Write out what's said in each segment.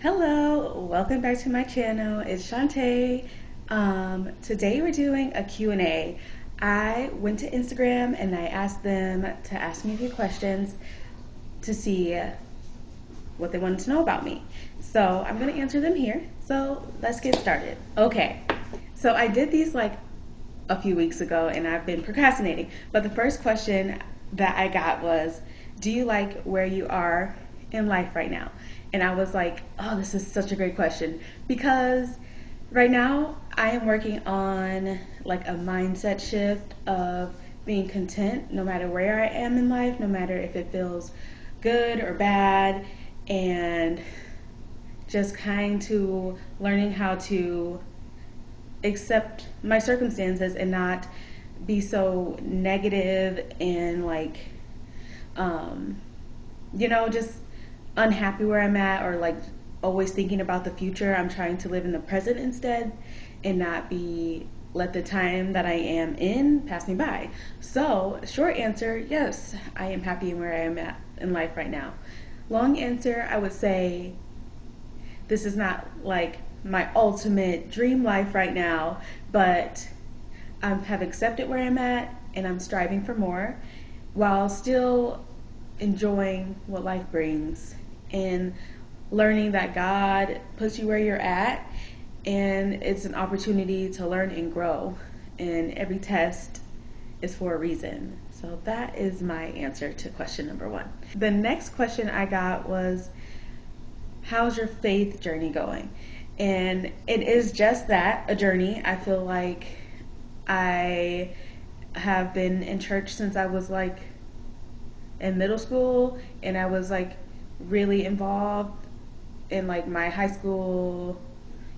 Hello, welcome back to my channel. It's Chante. Today we're doing a Q&A. I went to Instagram and I asked them to ask me a few questions to see what they wanted to know about me. So I'm going to answer them here. So let's get started. Okay, so I did these like a few weeks ago and I've been procrastinating. But the first question that I got was, do you like where you are in life right now? And I was like, oh, this is such a great question because right now I am working on like a mindset shift of being content no matter where I am in life, no matter if it feels good or bad, and just kind to learning how to accept my circumstances and not be so negative and like just unhappy where I'm at or like always thinking about the future. I'm trying to live in the present instead and not be let the time that I am in pass me by. So short answer, yes, I am happy where I am at in life right now. Long answer, I would say this is not like my ultimate dream life right now, but I have accepted where I'm at and I'm striving for more while still enjoying what life brings and learning that God puts you where you're at and it's an opportunity to learn and grow, and every test is for a reason. So that is my answer to question number one. The next question I got was, how's your faith journey going? And it is just that, a journey. I feel like I have been in church since I was like in middle school, and I was like really involved in like my high school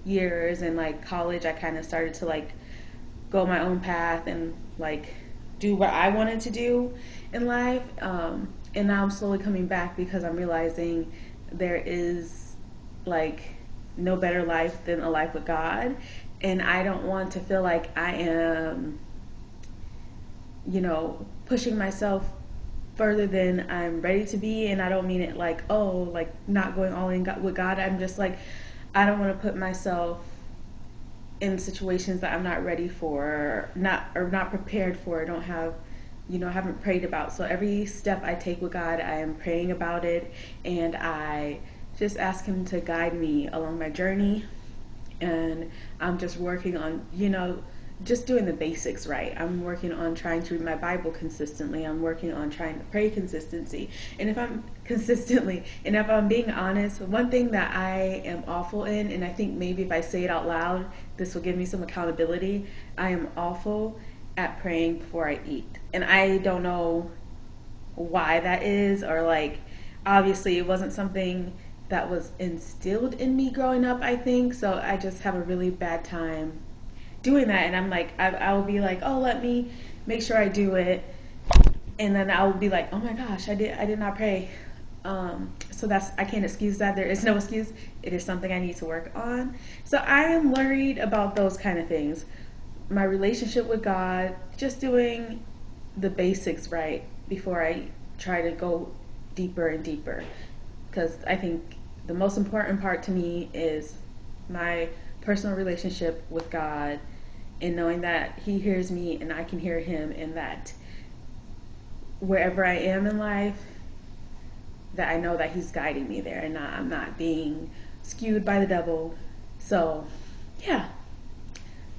years, and like college I kind of started to like go my own path and like do what I wanted to do in life, and now I'm slowly coming back because I'm realizing there is like no better life than a life with God, and I don't want to feel like I am pushing myself further than I'm ready to be. And I don't mean it like, oh, like not going all in with God. I'm just like, I don't want to put myself in situations that I'm not ready for, not prepared for, don't have, haven't prayed about. So every step I take with God, I am praying about it, and I just ask Him to guide me along my journey. And I'm just working on, just doing the basics right. I'm working on trying to read my Bible consistently. I'm working on trying to pray consistently. And if I'm being honest, one thing that I am awful in, and I think maybe if I say it out loud, this will give me some accountability. I am awful at praying before I eat. And I don't know why that is, or like, obviously it wasn't something that was instilled in me growing up, I think. So I just have a really bad time doing that, and I'm like, I will be like, oh, let me make sure I do it, and then I will be like, oh my gosh, I did not pray. So I can't excuse that. There is no excuse. It is something I need to work on. So I am worried about those kind of things. My relationship with God, just doing the basics right before I try to go deeper and deeper. Because I think the most important part to me is my personal relationship with God, and knowing that He hears me and I can hear Him, and that wherever I am in life, that I know that He's guiding me there, and I'm not being skewed by the devil. So yeah,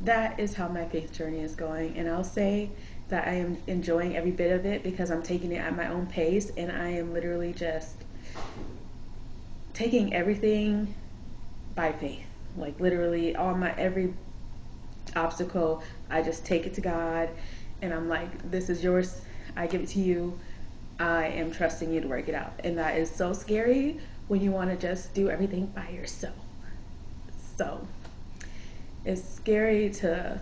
that is how my faith journey is going, and I'll say that I am enjoying every bit of it because I'm taking it at my own pace, and I am literally just taking everything by faith. Like literally all my every obstacle, I just take it to God, and I'm like, this is yours, I give it to you, I am trusting you to work it out. And that is so scary when you want to just do everything by yourself. So it's scary to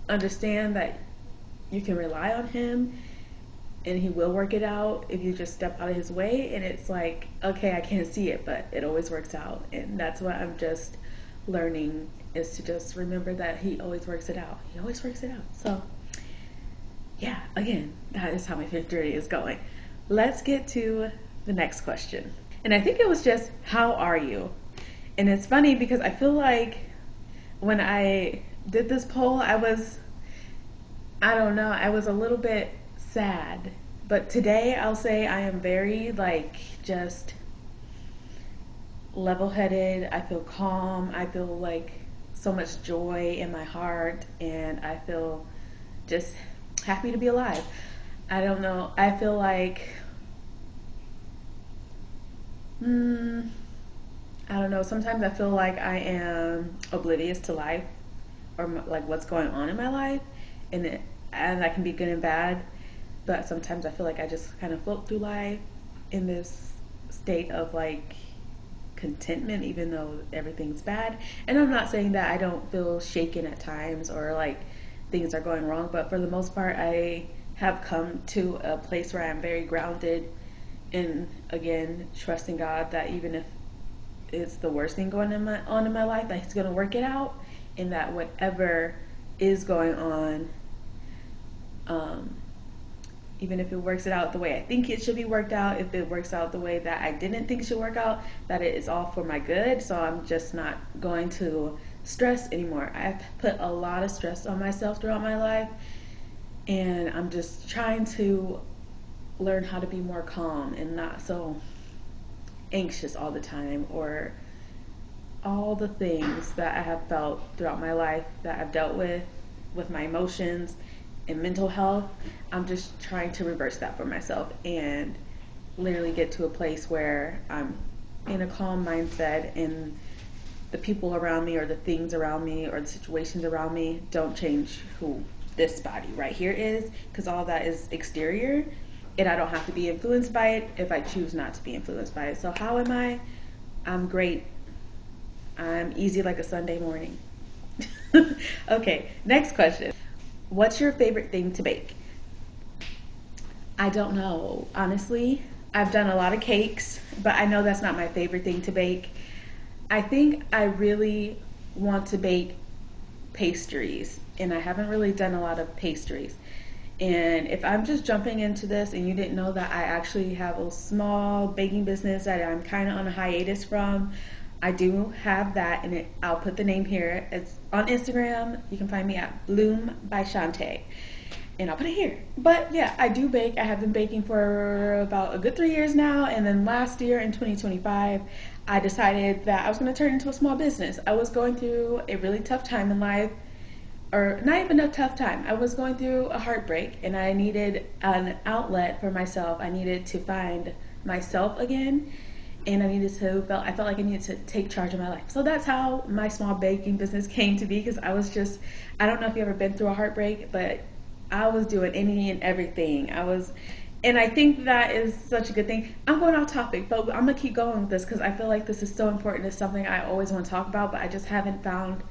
understand that you can rely on Him and He will work it out if you just step out of His way. And it's like, okay, I can't see it, but it always works out. And that's what I'm just learning, is to just remember that He always works it out. He always works it out. So yeah, again, that is how my faith journey is going. Let's get to the next question. And I think it was just, how are you? And it's funny because I feel like when I did this poll, I don't know, I was a little bit sad. But today I'll say I am very, like, just level headed. I feel calm. I feel like so much joy in my heart. And I feel just happy to be alive. I don't know. I feel like, I don't know. Sometimes I feel like I am oblivious to life, or like what's going on in my life, and that can be good and bad. But sometimes I feel like I just kind of float through life in this state of like contentment, even though everything's bad. And I'm not saying that I don't feel shaken at times or like things are going wrong, but for the most part, I have come to a place where I'm very grounded and again trusting God that even if it's the worst thing going on in my life, that He's going to work it out, and that whatever is going on, um, even if it works it out the way I think it should be worked out, if it works out the way that I didn't think it should work out, that it is all for my good. So I'm just not going to stress anymore. I've put a lot of stress on myself throughout my life, and I'm just trying to learn how to be more calm and not so anxious all the time, or all the things that I have felt throughout my life that I've dealt with my emotions and mental health. I'm just trying to reverse that for myself and literally get to a place where I'm in a calm mindset, and the people around me or the things around me or the situations around me don't change who this body right here is, because all that is exterior, and I don't have to be influenced by it if I choose not to be influenced by it. So how am I? I'm great. I'm easy like a Sunday morning. Okay, next question. What's your favorite thing to bake? I don't know, honestly. I've done a lot of cakes, but I know that's not my favorite thing to bake. I think I really want to bake pastries, and I haven't really done a lot of pastries. And if I'm just jumping into this and you didn't know that I actually have a small baking business that I'm kind of on a hiatus from, I do have that, and I'll put the name here. It's on Instagram. You can find me at Bloom by Chante, and I'll put it here. But yeah, I do bake. I have been baking for about a good 3 years now, and then last year in 2025, I decided that I was going to turn into a small business. I was going through a really tough time in life, or not even a tough time. I was going through a heartbreak, and I needed an outlet for myself. I needed to find myself again, and I felt like I needed to take charge of my life. So that's how my small baking business came to be, because I don't know if you've ever been through a heartbreak, but I was doing any and everything. And I think that is such a good thing. I'm going off topic, but I'm gonna keep going with this because I feel like this is so important. It's something I always want to talk about, but I just haven't found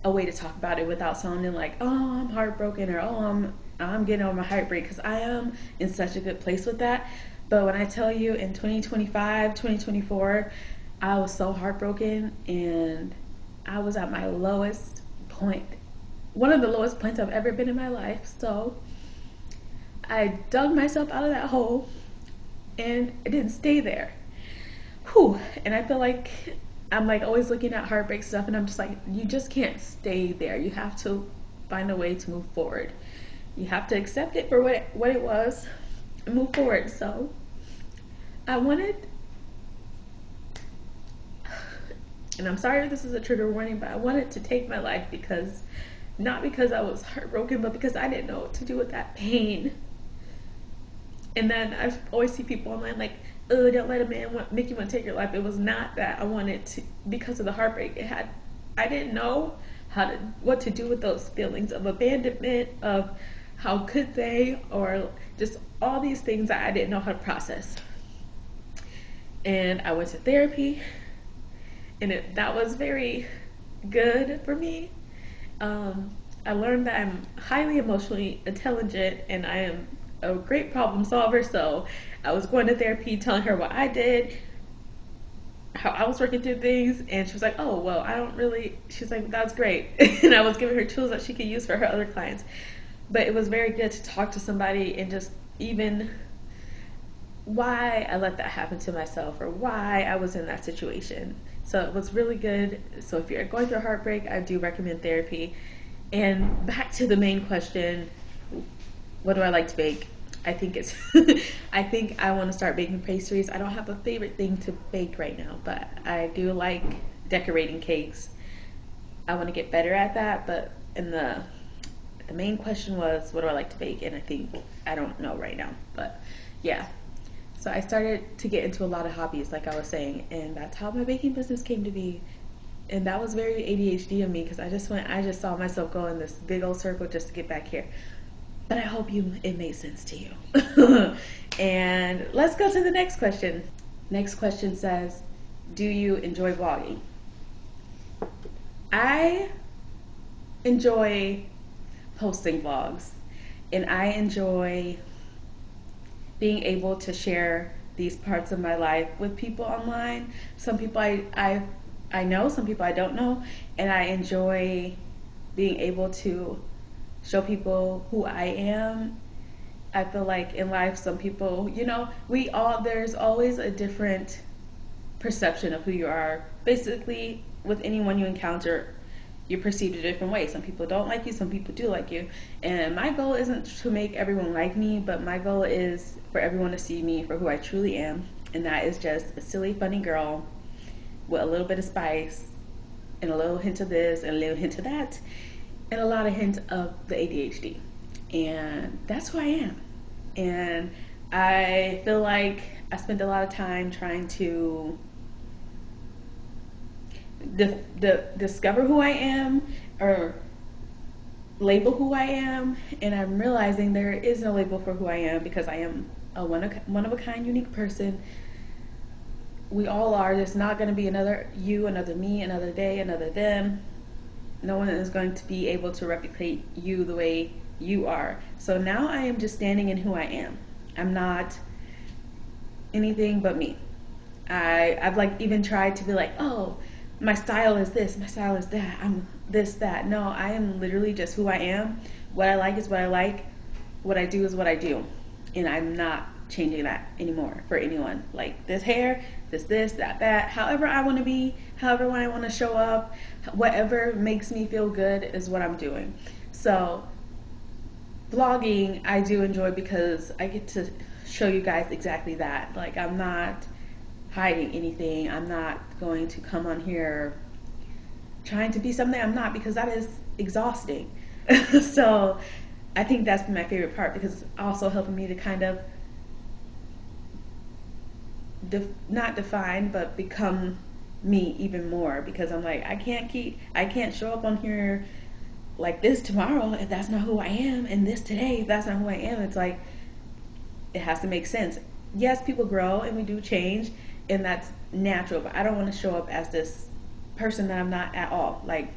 a way to talk about it without sounding like, oh, I'm heartbroken, or oh, I'm getting over my heartbreak, because I am in such a good place with that. But when I tell you, in 2025, 2024, I was so heartbroken, and I was at my lowest point, one of the lowest points I've ever been in my life. So I dug myself out of that hole, and it didn't stay there. Whew. And I feel like I'm like always looking at heartbreak stuff, and I'm just like, you just can't stay there. You have to find a way to move forward. You have to accept it for what it was and move forward. So I wanted, and I'm sorry if this is a trigger warning, but I wanted to take my life not because I was heartbroken, but because I didn't know what to do with that pain. And then I always see people online like, oh, don't let a man make you want to take your life. It was not that I wanted to, because of the heartbreak. I didn't know what to do with those feelings of abandonment, of how could they, or just all these things that I didn't know how to process. And I went to therapy, and that was very good for me. I learned that I'm highly emotionally intelligent, and I am a great problem solver. So I was going to therapy, telling her what I did, how I was working through things, and she was like, oh, well, she's like, that's great. And I was giving her tools that she could use for her other clients. But it was very good to talk to somebody and just even why I let that happen to myself or why I was in that situation. So it was really good. So if you're going through a heartbreak, I do recommend therapy. And back to the main question, what do I like to bake? I think it's I think I want to start baking pastries. I don't have a favorite thing to bake right now, but I do like decorating cakes. I want to get better at that, but in the main question was what do I like to bake, and I think I don't know right now, but yeah. So I started to get into a lot of hobbies, like I was saying, and that's how my baking business came to be. And that was very ADHD of me because I just saw myself go in this big old circle just to get back here. But I hope it made sense to you. And let's go to the next question. Next question says, do you enjoy vlogging? I enjoy posting vlogs, and I enjoy being able to share these parts of my life with people online. Some people I know, some people I don't know, and I enjoy being able to show people who I am. I feel like in life, some people, there's always a different perception of who you are. Basically, with anyone you encounter, you're perceived a different way. Some people don't like you, some people do like you. And my goal isn't to make everyone like me, but my goal is for everyone to see me for who I truly am. And that is just a silly, funny girl with a little bit of spice and a little hint of this and a little hint of that and a lot of hint of the ADHD. And that's who I am. And I feel like I spent a lot of time trying to discover who I am or label who I am, and I'm realizing there is no label for who I am because I am a one of a kind, unique person. We all are. There's not going to be another you, another me, another day, another them. No one is going to be able to replicate you the way you are. So now I am just standing in who I am. I'm not anything but me. I've like even tried to be like, oh, my style is this, my style is that, I'm this, that. No, I am literally just who I am. What I like is what I like. What I do is what I do. And I'm not changing that anymore for anyone. Like this hair, this, that. However I want to be, however I want to show up, whatever makes me feel good is what I'm doing. So vlogging I do enjoy because I get to show you guys exactly that. Like I'm not hiding anything. I'm not going to come on here trying to be something I'm not, because that is exhausting. So I think that's my favorite part, because it's also helping me to kind of not define but become me even more, because I'm like I can't show up on here like this tomorrow if that's not who I am, and this today if that's not who I am. It's like it has to make sense. Yes, people grow and we do change, and that's natural, but I don't want to show up as this person that I'm not at all. Like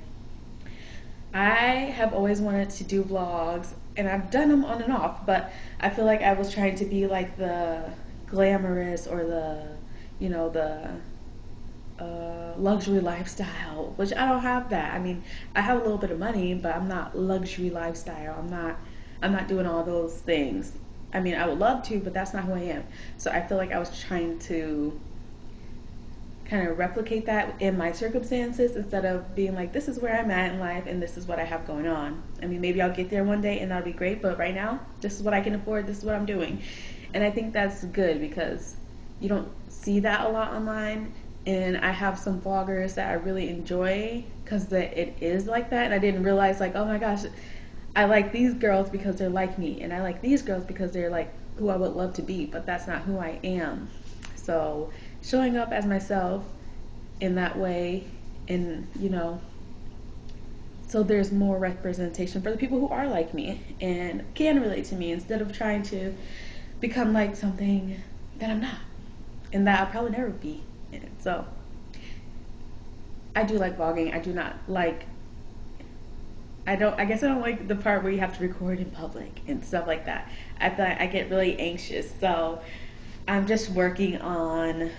I have always wanted to do vlogs, and I've done them on and off, but I feel like I was trying to be like the glamorous or the luxury lifestyle, which I don't have that. I mean, I have a little bit of money, but I'm not luxury lifestyle. I'm not doing all those things. I mean, I would love to, but that's not who I am. So I feel like I was trying to kind of replicate that in my circumstances, instead of being like, this is where I'm at in life and this is what I have going on. I mean, maybe I'll get there one day and that'll be great, but right now, this is what I can afford, this is what I'm doing. And I think that's good, because you don't see that a lot online. And I have some vloggers that I really enjoy because it is like that. And I didn't realize, like, oh my gosh, I like these girls because they're like me, and I like these girls because they're like who I would love to be, but that's not who I am. So showing up as myself in that way, and so there's more representation for the people who are like me and can relate to me, instead of trying to become like something that I'm not and that I'll probably never be. So I do like vlogging. I do not like, I guess I don't like the part where you have to record in public and stuff like that. I feel like I get really anxious. So I'm just working on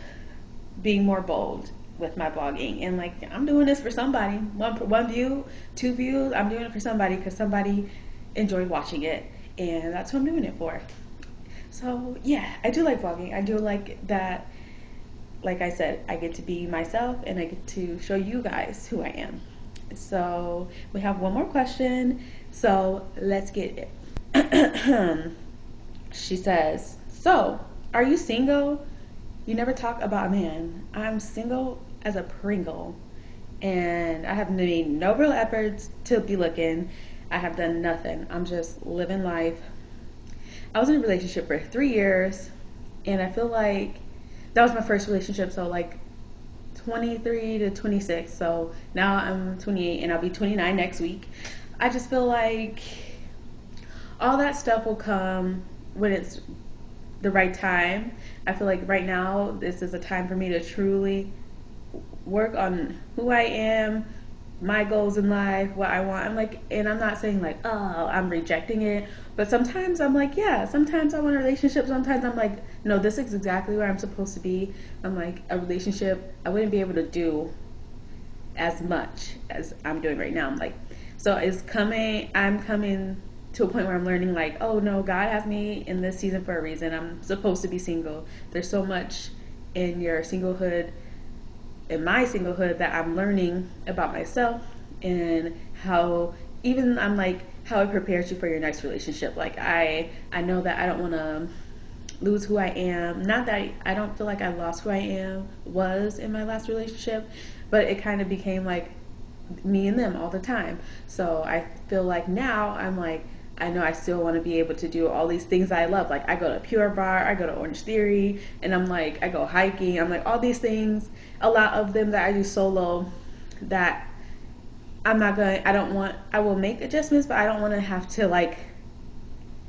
being more bold with my blogging, and like I'm doing this for somebody. One view, 2 views, I'm doing it for somebody because somebody enjoyed watching it, and that's who I'm doing it for. So yeah, I do like vlogging. I do like that. Like I said, I get to be myself and I get to show you guys who I am. So we have one more question. So let's get it. She says, "So, are you single? You never talk about a man. I'm single as a Pringle, and I have made no real efforts to be looking. I have done nothing. I'm just living life. I was in a relationship for 3 years, and I feel like that was my first relationship. So like 23 to 26. So now I'm 28, and I'll be 29 next week. I just feel like all that stuff will come when it's the right time. I feel like right now this is a time for me to truly work on who I am, my goals in life, what I want. I'm like, and I'm not saying like, oh, I'm rejecting it, but sometimes I'm like, yeah, sometimes I want a relationship. Sometimes I'm like, no, this is exactly where I'm supposed to be. I'm like, a relationship, I wouldn't be able to do as much as I'm doing right now. I'm like, so it's coming, I'm coming to a point where I'm learning like, oh no, God has me in this season for a reason. I'm supposed to be single. There's so much in your singlehood, in my singlehood, that I'm learning about myself and how even I'm like how it prepares you for your next relationship. Like I know that I don't want to lose who I am. Not that I don't feel like I lost who I am was in my last relationship, but it kind of became like me and them all the time. So I feel like now I'm like, I know I still want to be able to do all these things I love. Like I go to Pure Bar, I go to Orange Theory, and I'm like, I go hiking. I'm like all these things, a lot of them that I do solo that I'm not going to, I don't want, I will make adjustments, but I don't want to have to like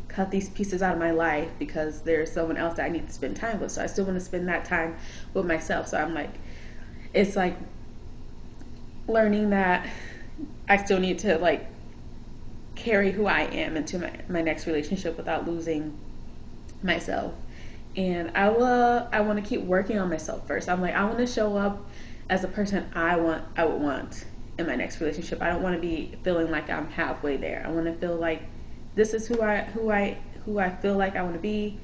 cut these pieces out of my life because there's someone else that I need to spend time with. So I still want to spend that time with myself. So I'm like, it's like learning that I still need to like carry who I am into my next relationship without losing myself. And I want to keep working on myself first. I'm like, I want to show up as a person I would want in my next relationship. I don't want to be feeling like I'm halfway there. I want to feel like this is who I feel like I want to be.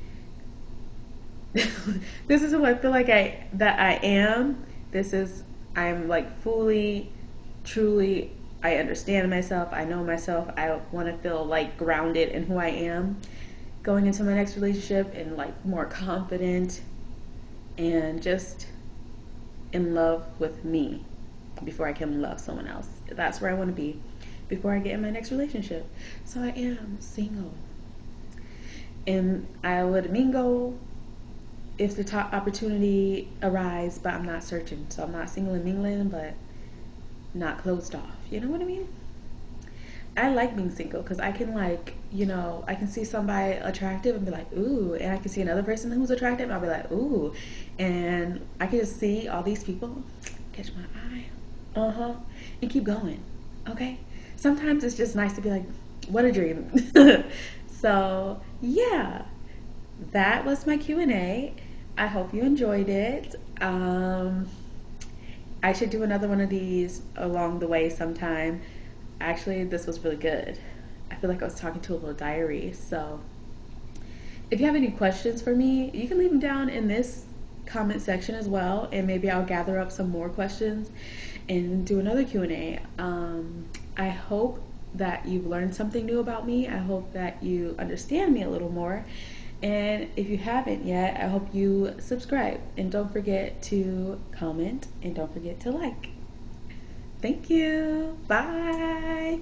This is who I feel like I am. This is, I'm like fully, truly, I understand myself. I know myself. I want to feel like grounded in who I am going into my next relationship, and like more confident and just in love with me before I can love someone else. That's where I want to be before I get in my next relationship. So I am single, and I would mingle if the top opportunity arrives, but I'm not searching. So I'm not single and mingling, but not closed off. You know what I mean? I like being single because I can like, you know, I can see somebody attractive and be like, ooh, and I can see another person who's attractive and I'll be like, ooh, and I can just see all these people catch my eye, and keep going. Okay, sometimes it's just nice to be like, what a dream. So yeah, that was my Q&A. I hope you enjoyed it. I should do another one of these along the way sometime. Actually, this was really good. I feel like I was talking to a little diary. So if you have any questions for me, you can leave them down in this comment section as well, and maybe I'll gather up some more questions and do another Q&A. I hope that you've learned something new about me. I hope that you understand me a little more. And if you haven't yet, I hope you subscribe. And don't forget to comment, and don't forget to like. Thank you. Bye.